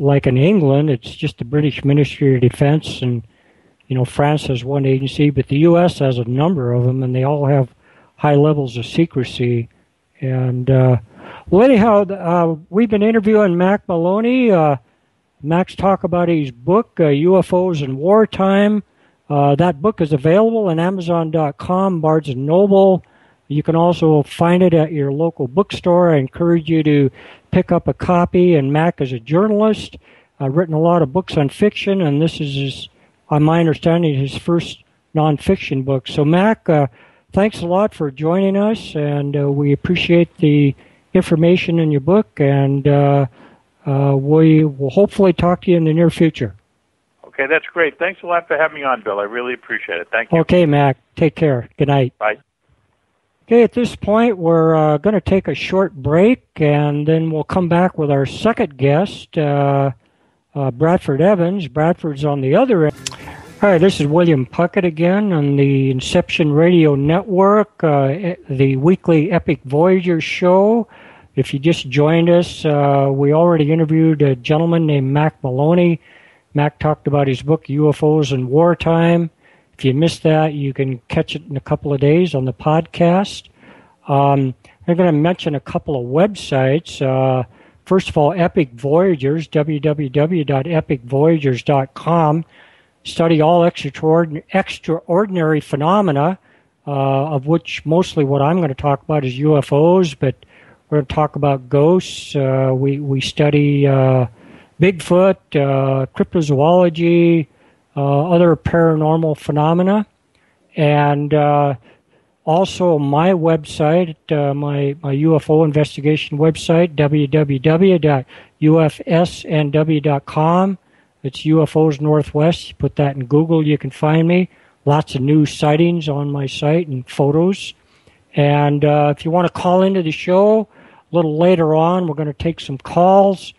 like in England, it's just the British Ministry of Defense, and France has one agency, but the U.S. has a number of them, and they all have high levels of secrecy. And well, anyhow, we've been interviewing Mack Maloney. Mack's talk about his book, UFOs in Wartime. That book is available on Amazon.com, Barnes & Noble. You can also find it at your local bookstore. I encourage you to pick up a copy. And Mack is a journalist. I've written a lot of books on fiction, and this is, on my understanding, his first nonfiction book. So, Mack, thanks a lot for joining us, and we appreciate the information in your book, and we will hopefully talk to you in the near future. Okay, that's great. Thanks a lot for having me on, Bill. I really appreciate it. Thank you. Okay, Mack. Take care. Good night. Bye. Okay, at this point, we're going to take a short break, and then we'll come back with our second guest, Bradford Evans. Bradford's on the other end. All right, this is William Puckett again on the Inception Radio Network, the weekly Epic Voyages show. If you just joined us, we already interviewed a gentleman named Mack Maloney. Mack talked about his book, UFOs in Wartime. If you missed that, you can catch it in a couple of days on the podcast. I'm going to mention a couple of websites. First of all, Epic Voyagers, www.epicvoyagers.com. Study all extraordinary phenomena, of which mostly what I'm going to talk about is UFOs, but we're going to talk about ghosts. We study Bigfoot, cryptozoology, other paranormal phenomena, and also my website, my UFO investigation website, www.ufsnw.com. It's UFOs Northwest. You put that in Google, you can find me. Lots of new sightings on my site and photos. And if you want to call into the show a little later on, we're going to take some calls.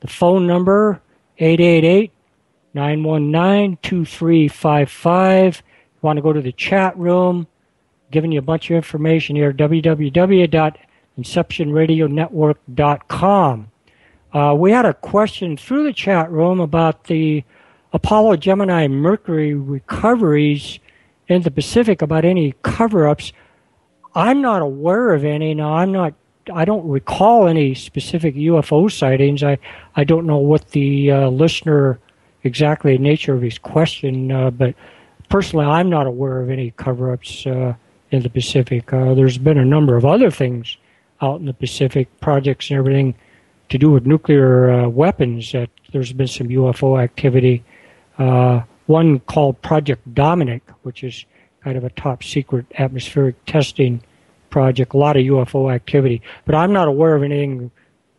The phone number, 888-919-2355. You want to go to the chat room, giving you a bunch of information here, www.inceptionradionetwork.com. We had a question through the chat room about the Apollo Gemini Mercury recoveries in the Pacific, about any cover-ups. I'm not aware of any. Now, I don't recall any specific UFO sightings. I don't know what the listener, exactly the nature of his question, but personally, I'm not aware of any cover-ups in the Pacific. There's been a number of other things out in the Pacific, projects and everything to do with nuclear weapons, that there's been some UFO activity. One called Project Dominic, which is kind of a top-secret atmospheric testing project, a lot of UFO activity. But I'm not aware of anything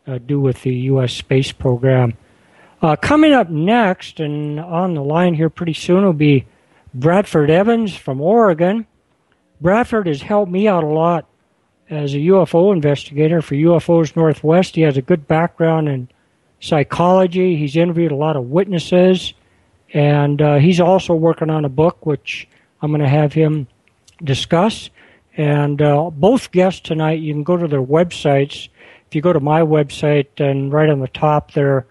to do with the U.S. space program. Coming up next, and on the line here pretty soon, will be Bradford Evans from Oregon. Bradford has helped me out a lot as a UFO investigator for UFOs Northwest. He has a good background in psychology. He's interviewed a lot of witnesses, and he's also working on a book, which I'm going to have him discuss. And both guests tonight, you can go to their websites. If you go to my website, and right on the top there,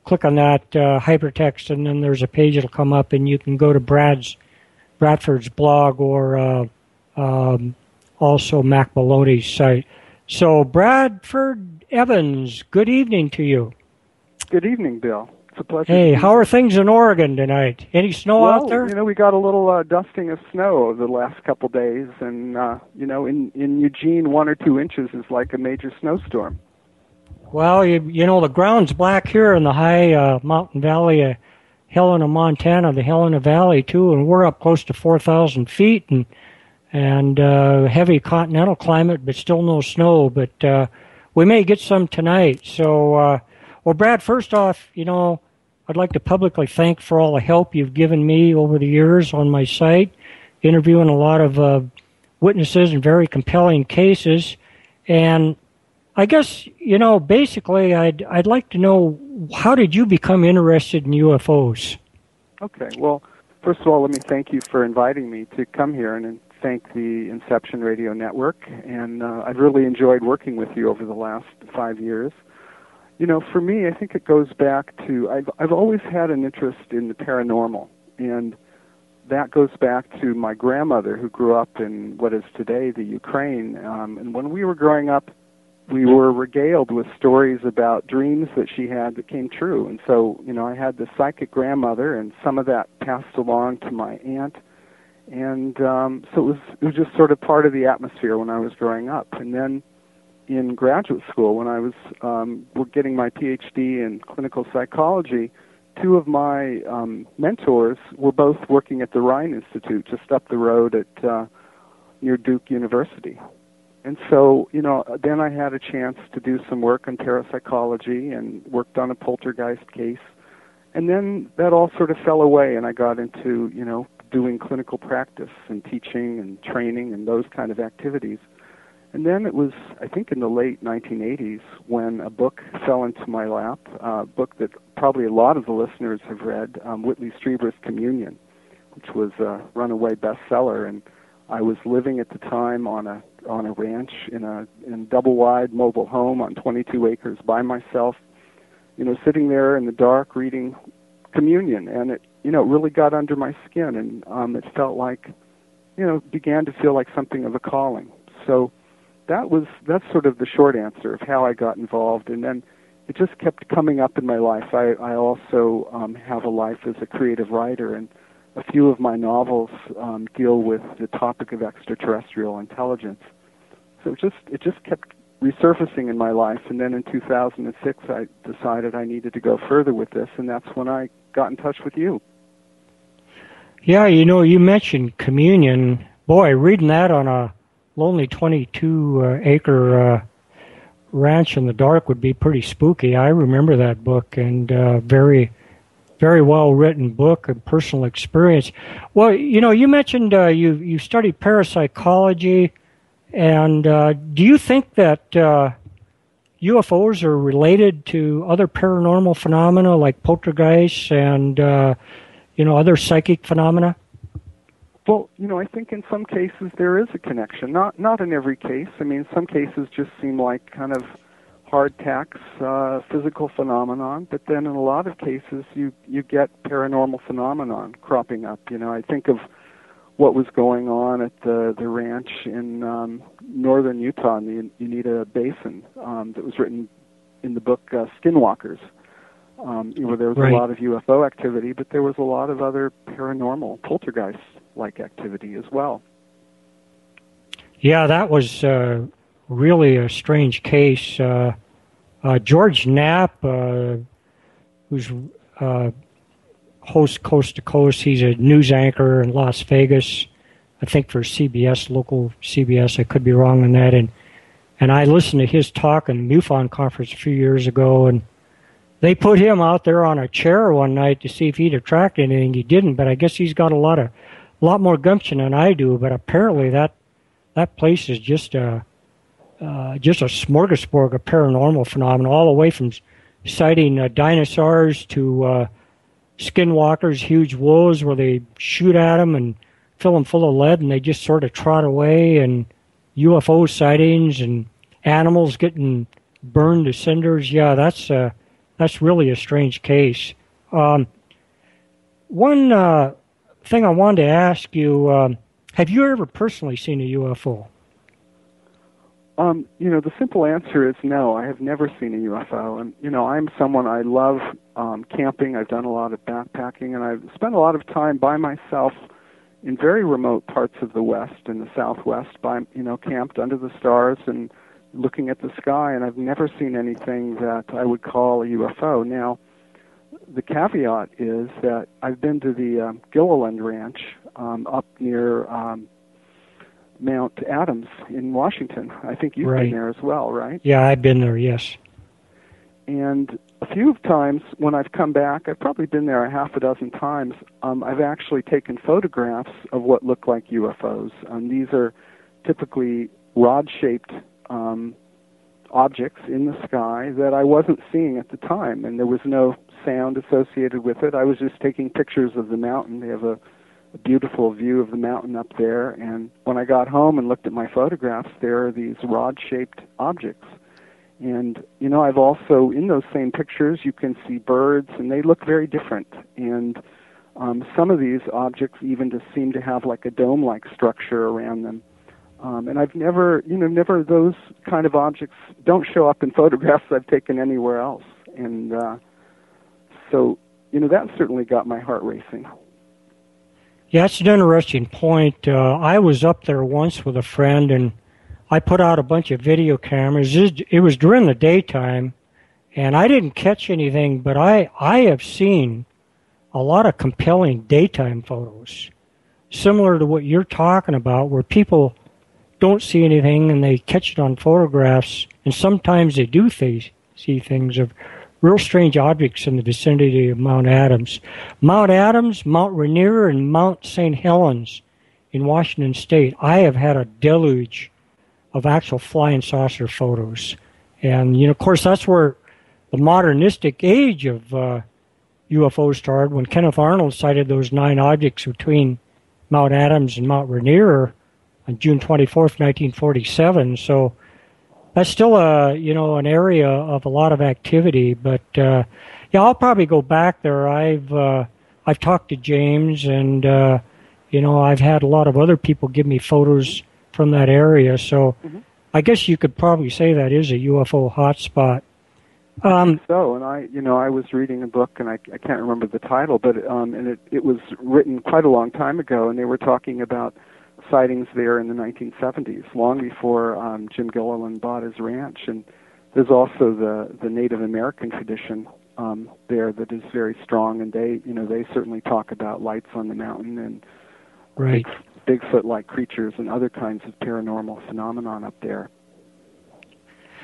click on that hypertext, and then there's a page that'll come up, and you can go to Bradford's blog, or also Mack Maloney's site. So, Bradford Evans, good evening to you. Good evening, Bill. It's a pleasure. Hey, how are things in Oregon tonight? Any snow out there? We got a little dusting of snow over the last couple days, and in Eugene, 1 or 2 inches is like a major snowstorm. Well, the ground's black here in the high mountain valley of Helena, Montana, the Helena Valley too, and we're up close to 4,000 feet, and heavy continental climate, but still no snow. But we may get some tonight. So, well, Brad, first off, I'd like to publicly thank for all the help you've given me over the years on my site, interviewing a lot of witnesses in very compelling cases. And I guess, basically, I'd like to know, how did you become interested in UFOs? Okay, well, first of all, let me thank you for inviting me to come here, and thank the Inception Radio Network. And I've really enjoyed working with you over the last 5 years. For me, I think it goes back to I've always had an interest in the paranormal, and that goes back to my grandmother, who grew up in what is today the Ukraine. And when we were growing up, we were regaled with stories about dreams that she had that came true. And so, I had the psychic grandmother, and some of that passed along to my aunt. And so it was just sort of part of the atmosphere when I was growing up. And then in graduate school, when I was getting my PhD in clinical psychology, two of my mentors were both working at the Rhine Institute just up the road at near Duke University. And so, then I had a chance to do some work on parapsychology and worked on a poltergeist case. And then that all sort of fell away, and I got into, doing clinical practice and teaching and training and those kind of activities. And then it was, I think, in the late 1980s when a book fell into my lap, a book that probably a lot of the listeners have read, Whitley Strieber's Communion, which was a runaway bestseller. And I was living at the time on a ranch in a double-wide mobile home on 22 acres by myself, sitting there in the dark reading Communion. And it, it really got under my skin, and it felt like, began to feel like something of a calling. So that's sort of the short answer of how I got involved, and then it just kept coming up in my life. I also have a life as a creative writer, and a few of my novels deal with the topic of extraterrestrial intelligence. So it just kept resurfacing in my life, and then in 2006 I decided I needed to go further with this, and that's when I got in touch with you. Yeah, you mentioned Communion. Boy, reading that on a lonely 22-acre ranch in the dark would be pretty spooky. I remember that book, and very, very well-written book and personal experience. Well, you mentioned you studied parapsychology, and do you think that UFOs are related to other paranormal phenomena like poltergeists and, other psychic phenomena? Well, I think in some cases there is a connection. Not in every case. I mean, some cases just seem like kind of hard tacks, physical phenomenon. But then in a lot of cases, you get paranormal phenomenon cropping up. I think of what was going on at the ranch in northern Utah in the Uinta Basin that was written in the book Skinwalkers. There was right. a lot of UFO activity, but there was a lot of other paranormal poltergeist-like activity as well. Yeah, that was really a strange case. George Knapp, who's host Coast to Coast, he's a news anchor in Las Vegas, I think for CBS, local CBS. I could be wrong on that. And I listened to his talk in the MUFON conference a few years ago, and they put him out there on a chair one night to see if he'd attract anything. He didn't, but I guess he's got a lot more gumption than I do. But apparently that place is just a smorgasbord of paranormal phenomena, all the way from sighting dinosaurs to skinwalkers, huge wolves where they shoot at them and fill them full of lead, and they just sort of trot away, and UFO sightings and animals getting burned to cinders. Yeah, that's really a strange case. One thing I wanted to ask you, have you ever personally seen a UFO? The simple answer is no. I have never seen a UFO. And, I'm someone, I love camping. I've done a lot of backpacking, and I've spent a lot of time by myself in very remote parts of the West and the Southwest, camped under the stars and looking at the sky, and I've never seen anything that I would call a UFO. Now, the caveat is that I've been to the Gilliland Ranch up near Mount Adams in Washington. I think you've been there as well, right? Yeah, I've been there, yes. And a few times when I've come back, I've probably been there a half a dozen times, I've actually taken photographs of what look like UFOs. These are typically rod-shaped objects in the sky that I wasn't seeing at the time, and there was no sound associated with it. I was just taking pictures of the mountain. They have a beautiful view of the mountain up there, and when I got home and looked at my photographs, there are these rod-shaped objects. And, you know, I've also, in those same pictures, you can see birds, and they look very different. And some of these objects even just seem to have like a dome-like structure around them. And I've never those kind of objects don't show up in photographs I've taken anywhere else. And so, you know, that certainly got my heart racing. Yeah, that's an interesting point. I was up there once with a friend, and I put out a bunch of video cameras. It was during the daytime, and I didn't catch anything, but I have seen a lot of compelling daytime photos, similar to what you're talking about, where people don't see anything and they catch it on photographs, and sometimes they do see things of real strange objects in the vicinity of Mount Adams. Mount Adams, Mount Rainier, and Mount St. Helens in Washington State. I have had a deluge of actual flying saucer photos. And, you know, of course, that's where the modernistic age of UFOs started, when Kenneth Arnold sighted those 9 objects between Mount Adams and Mount Rainier on June 24th, 1947. So that's still an area of a lot of activity. But yeah, I'll probably go back there. I've talked to James, and I've had a lot of other people give me photos from that area. So I guess you could probably say that is a UFO hotspot. I think so, and I was reading a book, and I can't remember the title, but and it was written quite a long time ago, and they were talking about sightings there in the 1970s, long before Jim Gilliland bought his ranch. And there's also the Native American tradition there that is very strong, and they certainly talk about lights on the mountain and right. Bigfoot-like creatures and other kinds of paranormal phenomenon up there.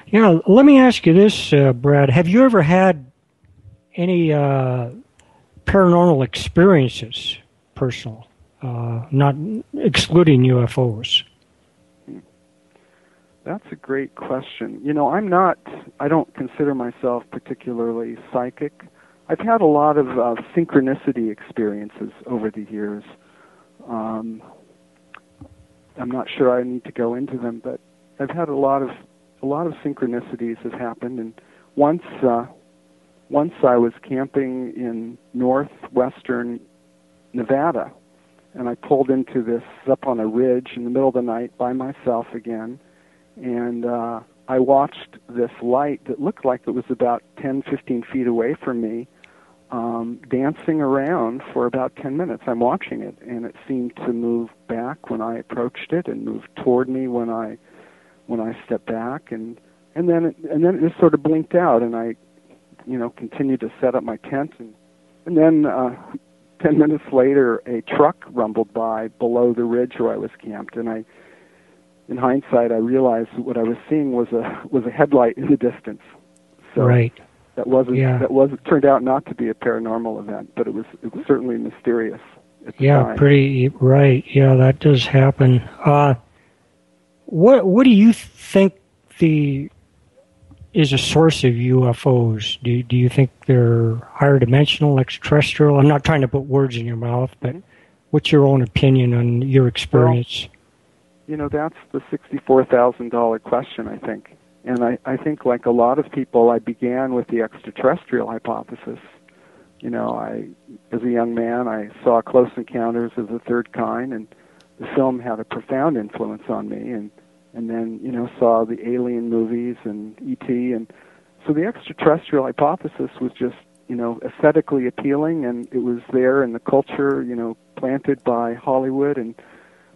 Yeah, let me ask you this, Brad. Have you ever had any paranormal experiences, personal, not excluding UFOs? That's a great question. You know, I don't consider myself particularly psychic. I've had a lot of synchronicity experiences over the years. I'm not sure I need to go into them, but I've had a lot of synchronicities have happened. And once I was camping in northwestern Nevada, and I pulled into this up on a ridge in the middle of the night by myself again, and I watched this light that looked like it was about 10, 15 feet away from me, dancing around for about 10 minutes. I'm watching it, and it seemed to move back when I approached it, and move toward me when I stepped back, and then it just sort of blinked out, and I, continued to set up my tent, and then 10 minutes later, a truck rumbled by below the ridge where I was camped, and in hindsight, I realized what I was seeing was a headlight in the distance. So right. That turned out not to be a paranormal event, but it was certainly mysterious at the time. Pretty right. Yeah, that does happen. What do you think is a source of UFOs? Do you think they're higher dimensional, extraterrestrial? I'm not trying to put words in your mouth, but what's your own opinion on your experience? Well, that's the $64,000 question, I think. And I think, like a lot of people, I began with the extraterrestrial hypothesis. As a young man, I saw Close Encounters of the Third Kind, and the film had a profound influence on me, and then, saw the Alien movies and E.P., and so the extraterrestrial hypothesis was just, aesthetically appealing, and it was there in the culture, planted by Hollywood.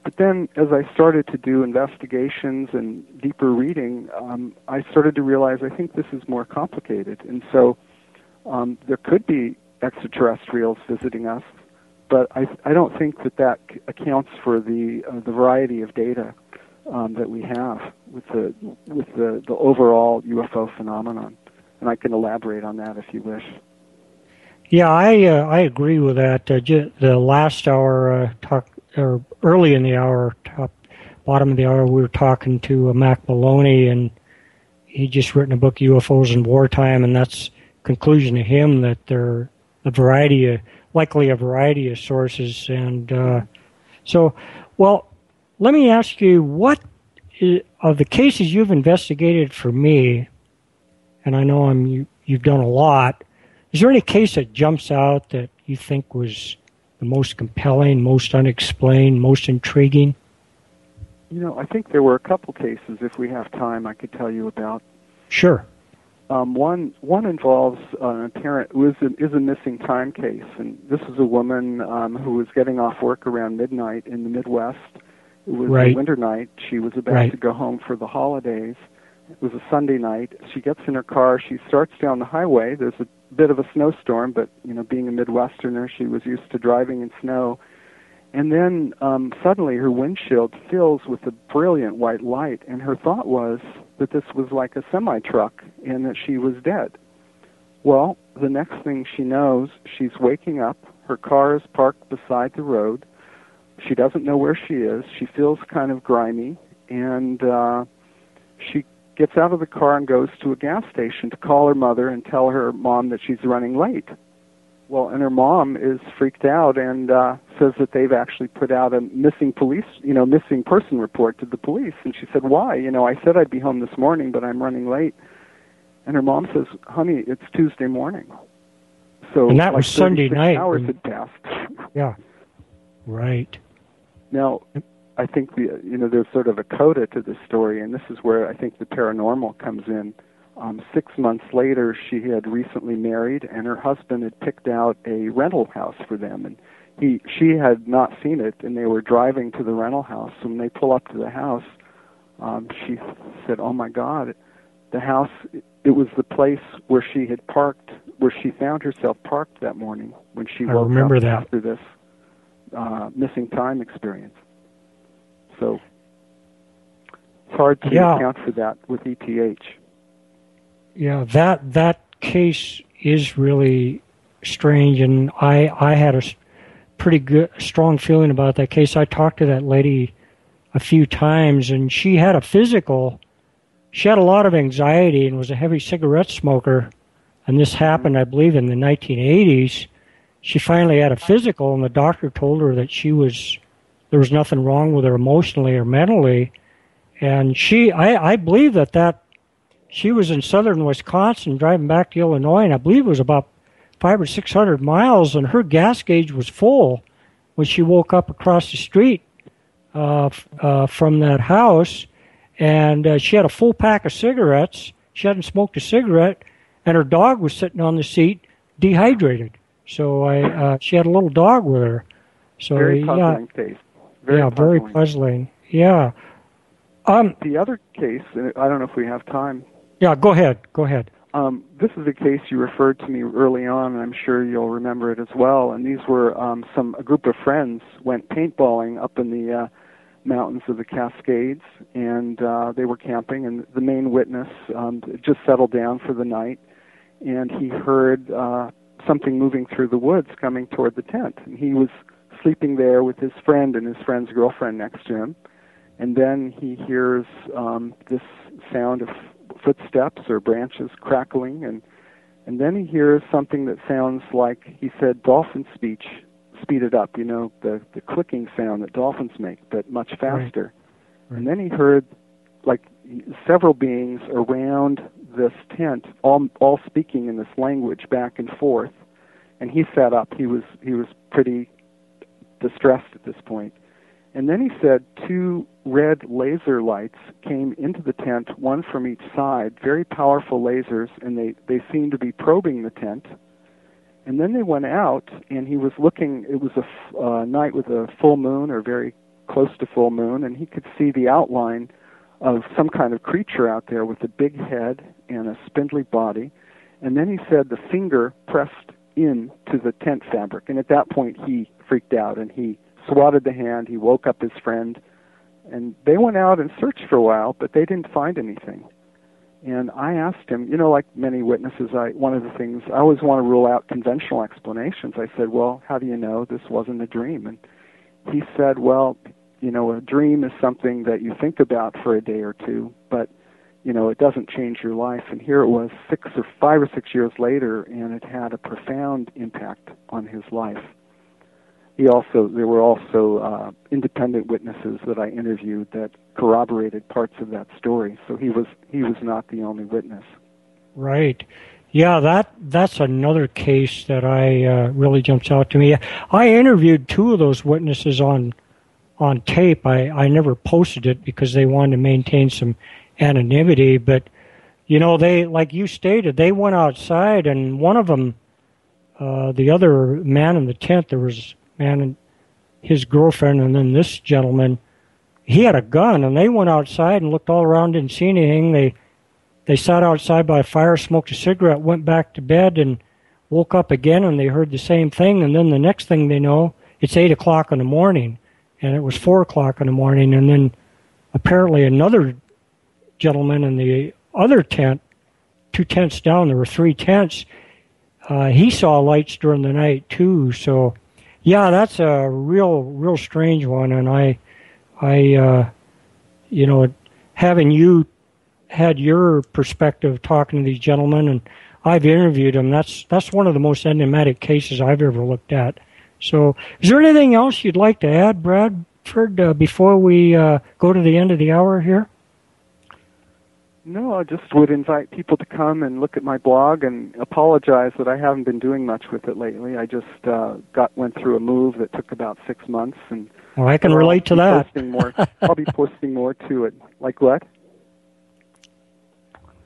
But then, as I started to do investigations and deeper reading, I started to realize I think this is more complicated, and so there could be extraterrestrials visiting us, but I don't think that accounts for the variety of data that we have with the overall UFO phenomenon, and I can elaborate on that if you wish. Yeah, I agree with that. The last hour or early in the hour, bottom of the hour, we were talking to Mack Maloney, and he just written a book, UFOs in Wartime, and that's conclusion to him that there are likely a variety of sources. And so, well, let me ask you, what of the cases you've investigated for me, and I know you've done a lot. Is there any case that jumps out that you think was the most compelling, most unexplained, most intriguing? I think there were a couple cases. If we have time, I could tell you about. Sure. One involves an apparent is a missing time case, and this is a woman who was getting off work around midnight in the Midwest. It was a winter night. She was about to go home for the holidays. It was a Sunday night. She gets in her car. She starts down the highway. There's a bit of a snowstorm, but being a Midwesterner, she was used to driving in snow. And then suddenly her windshield fills with a brilliant white light, and her thought was that this was like a semi-truck and that she was dead. Well, the next thing she knows, she's waking up. Her car is parked beside the road. She doesn't know where she is. She feels kind of grimy, and she gets out of the car and goes to a gas station to call her mother and tell her mom that she's running late. Well, and her mom is freaked out and says that they've actually put out a missing person report to the police. And she said, why? I said I'd be home this morning, but I'm running late. And her mom says, honey, it's Tuesday morning. So and that was Sunday night. Hours had passed. Yeah. Right. Now, I think there's sort of a coda to this story, and this is where I think the paranormal comes in. 6 months later, she had recently married, and her husband had picked out a rental house for them. And she had not seen it, and they were driving to the rental house. So when they pull up to the house, she said, "Oh my God, the house! It was the place where she had parked, where she found herself parked that morning when she woke up after this missing time experience." So it's hard to account for that with ETH. Yeah, that case is really strange, and I had a pretty strong feeling about that case. I talked to that lady a few times, and she had a physical. She had a lot of anxiety and was a heavy cigarette smoker, and this happened, I believe, in the 1980s. She finally had a physical, and the doctor told her that there was nothing wrong with her emotionally or mentally, and I believe that she was in southern Wisconsin driving back to Illinois, and I believe it was about 500 or 600 miles, and her gas gauge was full when she woke up across the street from that house, and she had a full pack of cigarettes. She hadn't smoked a cigarette, and her dog was sitting on the seat, dehydrated. So she had a little dog with her. So very puzzling case. Very puzzling. Yeah. The other case, I don't know if we have time. Yeah, go ahead. This is a case you referred to me early on, and I'm sure you'll remember it as well. And these were a group of friends went paintballing up in the mountains of the Cascades, and they were camping. And the main witness just settled down for the night, and he heard something moving through the woods coming toward the tent. And he was sleeping there with his friend and his friend's girlfriend next to him. And then he hears this sound of footsteps or branches crackling, and then he hears something that sounds like, he said, dolphin speech, speeded up, the clicking sound that dolphins make, but much faster. Right. And then he heard like several beings around this tent, all speaking in this language back and forth. And he sat up. He was pretty distressed at this point. And then he said 2 red laser lights came into the tent, one from each side, very powerful lasers, and they seemed to be probing the tent. And then they went out, and he was looking. It was a night with a full moon, or very close to full moon, and he could see the outline of some kind of creature out there with a big head and a spindly body. And then he said the finger pressed into the tent fabric, and at that point he freaked out, and he swatted the hand. He woke up his friend, and they went out and searched for a while, but they didn't find anything. And I asked him, like many witnesses, one of the things, I always want to rule out conventional explanations. I said, well, how do you know this wasn't a dream? And he said, well, a dream is something that you think about for a day or two, but, it doesn't change your life. And here it was 5 or 6 years later, and it had a profound impact on his life. There were also independent witnesses that I interviewed that corroborated parts of that story. So he was not the only witness. Right. Yeah, that's another case that I really jumps out to me. I interviewed two of those witnesses on tape. I never posted it because they wanted to maintain some anonymity. But they, like you stated, they went outside, and one of them, the other man in the tent, there was a man and his girlfriend, and then this gentleman, he had a gun, and they went outside and looked all around, didn't see anything. They sat outside by a fire, smoked a cigarette, went back to bed, and woke up again, and they heard the same thing. And then the next thing they know, it's 8 o'clock in the morning, and it was 4 o'clock in the morning. And then apparently another gentleman in the other tent, 2 tents down, there were 3 tents, he saw lights during the night too. So, yeah, that's a real strange one. And I having you had your perspective talking to these gentlemen, and I've interviewed them. That's one of the most enigmatic cases I've ever looked at. So, is there anything else you'd like to add, Bradford, before we go to the end of the hour here? No, I just would invite people to come and look at my blog, and apologize that I haven't been doing much with it lately. I just went through a move that took about 6 months, and well, I can relate to that. I'll be posting more to it. Like what?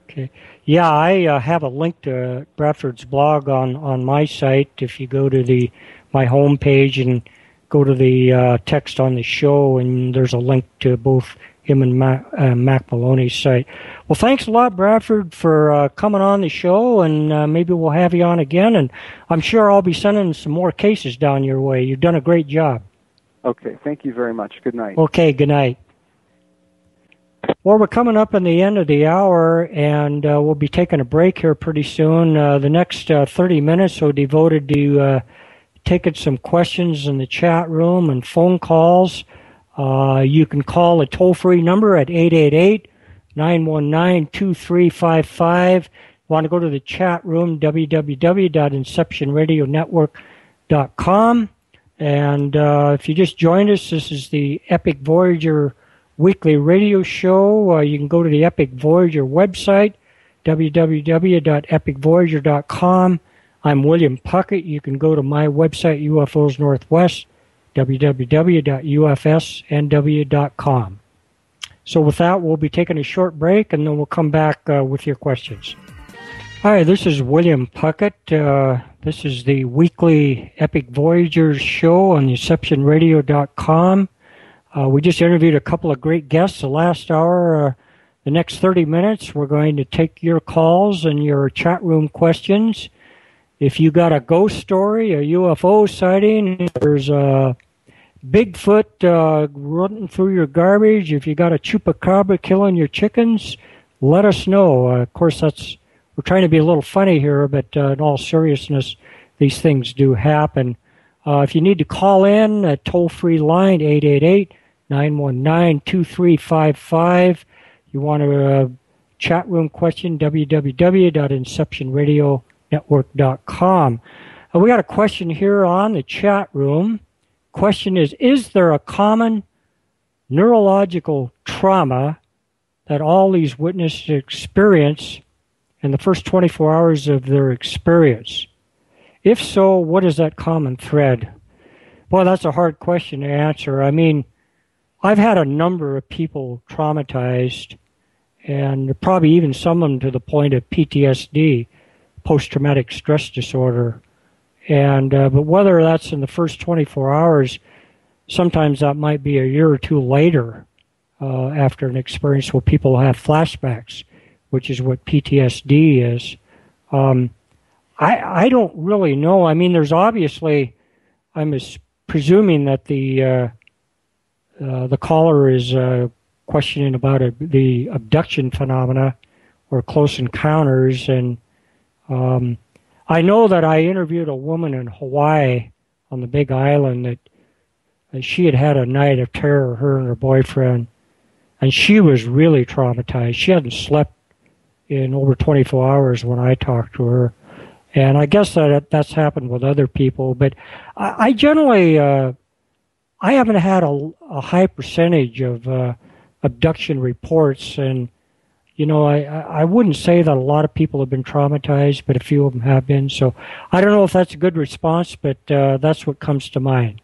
Okay. Yeah, I have a link to Bradford's blog on my site. If you go to my home page and go to the text on the show, and there's a link to both him and Mack Maloney's site. Well, thanks a lot, Bradford, for coming on the show, and maybe we'll have you on again. And I'm sure I'll be sending some more cases down your way. You've done a great job. Okay, thank you very much. Good night. Okay, good night. Well, we're coming up on the end of the hour, and we'll be taking a break here pretty soon. The next 30 minutes are devoted to taking some questions in the chat room and phone calls. You can call a toll-free number at 888-919-2355. Want to go to the chat room, www.inceptionradionetwork.com. And if you just joined us, this is the Epic Voyager weekly radio show. You can go to the Epic Voyager website, www.epicvoyager.com. I'm William Puckett. You can go to my website, UFOs Northwest, www.ufsnw.com. So with that, we'll be taking a short break, and then we'll come back with your questions. Hi, this is William Puckett. This is the weekly Epic Voyagers show on InceptionRadio.com. We just interviewed a couple of great guests the last hour. The next 30 minutes, we're going to take your calls and your chat room questions. If you got a ghost story, a UFO sighting, there's a Bigfoot running through your garbage, if you got a chupacabra killing your chickens, let us know. Of course, we're trying to be a little funny here, but in all seriousness, these things do happen. If you need to call in, a toll-free line, 888-919-2355. You want a chat room question, www.inceptionradionetwork.com. We got a question here on the chat room. Question is there a common neurological trauma that all these witnesses experience in the first 24 hours of their experience? If so, what is that common thread? Well, that's a hard question to answer. I mean, I've had a number of people traumatized, and probably even some of them to the point of PTSD, post-traumatic stress disorder. And but whether that's in the first 24 hours, sometimes that might be a year or two later after an experience where people have flashbacks, which is what PTSD is. I don't really know. I mean, there's obviously, I'm presuming that the caller is questioning about the abduction phenomena or close encounters, and I know that I interviewed a woman in Hawaii on the Big Island that she had had a night of terror, her and her boyfriend, and she was really traumatized. She hadn't slept in over 24 hours when I talked to her, and I guess that's happened with other people. But I generally, I haven't had a high percentage of abduction reports, and I wouldn't say that a lot of people have been traumatized, but a few of them have been. So I don't know if that's a good response, but that's what comes to mind.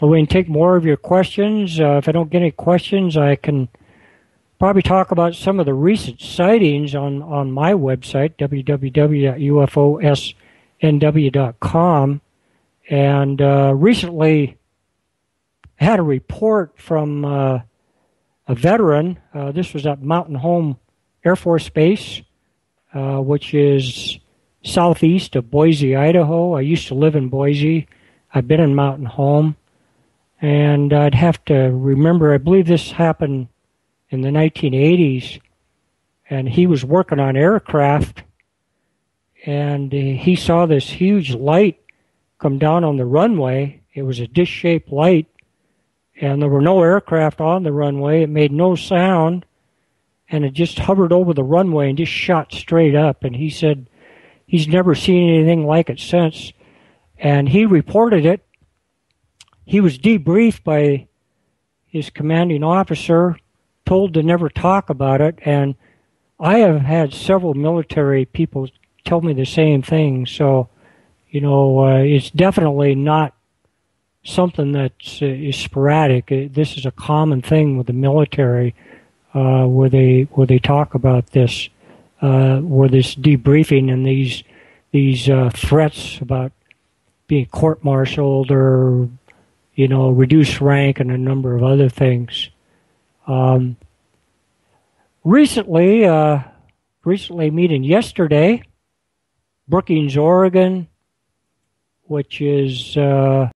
We can take more of your questions. If I don't get any questions, I can probably talk about some of the recent sightings on my website, www.ufosnw.com. And recently I had a report from a veteran. This was at Mountain Home Air Force Base, which is southeast of Boise, Idaho. I used to live in Boise. I've been in Mountain Home. And I'd have to remember, I believe this happened in the 1980s, and he was working on aircraft, and he saw this huge light come down on the runway. It was a dish-shaped light, and there were no aircraft on the runway. It made no sound, and it just hovered over the runway and just shot straight up. And he said he's never seen anything like it since, and he reported it. He was debriefed by his commanding officer, told to never talk about it, and I have had several military people tell me the same thing. So, it's definitely not something that's is sporadic. This is a common thing with the military, where they talk about this, where this debriefing and these threats about being court-martialed or reduced rank and a number of other things. Recently, meeting yesterday, Brookings, Oregon, which is